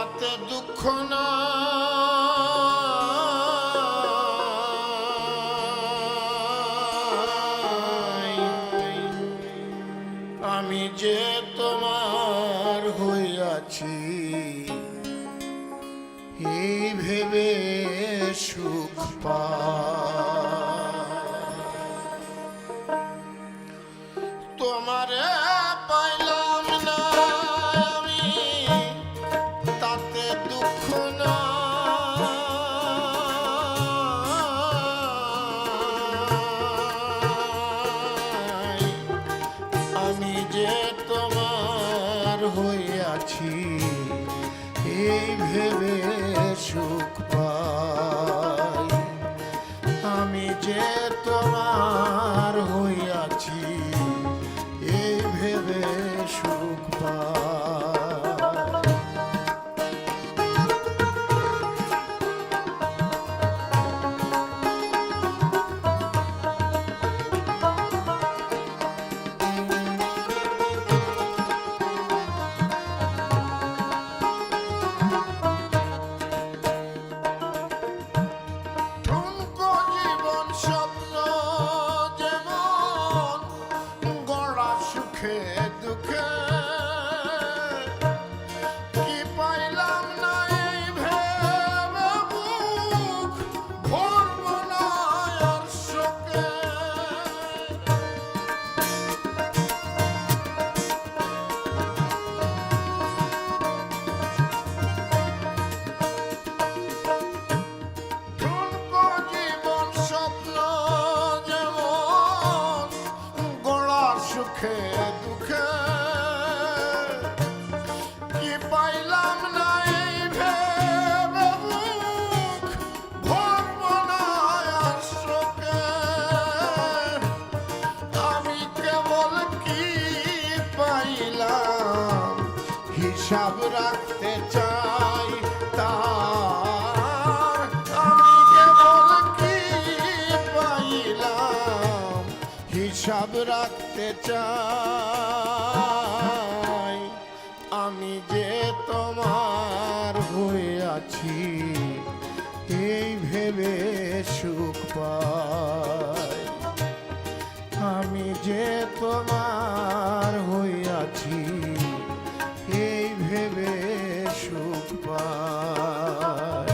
তাতে দুঃখ না আমি যে তোমার হইয়াছি এই ভেবে সুখ তোমারে পাইলাম না আমি তাতে দুঃখ না আমি যে তোমার হইয়াছি এই ভেবে সুখ পাই আমি যে তোমার হইয়াছি এই ভেবে সুখ পাই দুঃখে কি পাইলাম না এই ভেবে বুক ভরব না আর শোকে ঠুনকো জীবন স্বপ্ন যেমন গড়ার সুখে পাইলাম না এই ভেবে বুক ভরব না আর শোকে আমি কেবল কি পাইলাম হিসাব রাখতে চাই তার আমি কেবল কি পাইলাম হিসাব রাখতে চাই আমি যে তোমার হইয়াছি এই ভেবে সুখ পাই আমি যে তোমার হইয়াছি এই ভেবে সুখ পাই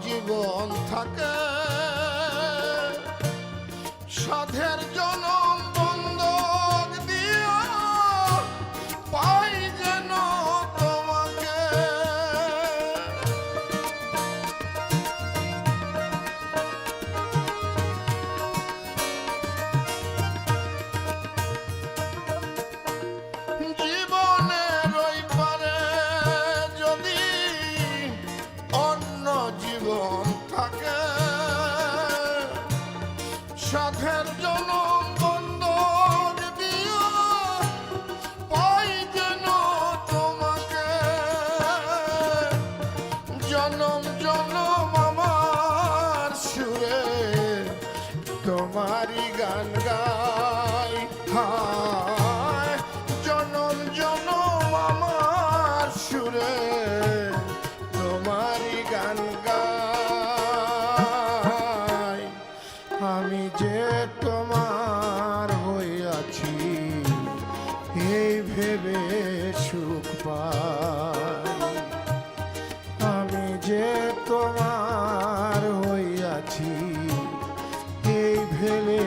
জীবন থাকে সাধের জনম বন্ধক দিয়া পাই যেন তোমাকে জীবনের ওই পারে যদি অন্য জীবন থাকে সাধের জনম বন্ধক দিয়া পাই যেন তোমাকে জনম জনম আমার সুরে তোমারই গান গাই হায় জনম জনম আমার সুরে তোমারই গান গাই আমি যে তোমার হইয়াছি এই ভেবে সুখ পাই আমি যে তোমার হইয়াছি এই ভেবে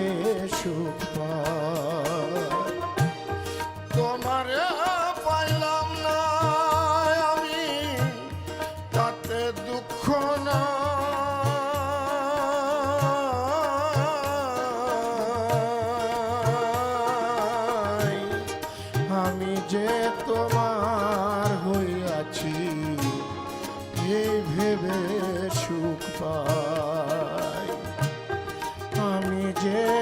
সুখ পাই তোমারে পাইলাম না আমি তাতে দুঃখ না আমি যে তোমার হইয়াছি এই ভেবে সুখ পাই। যে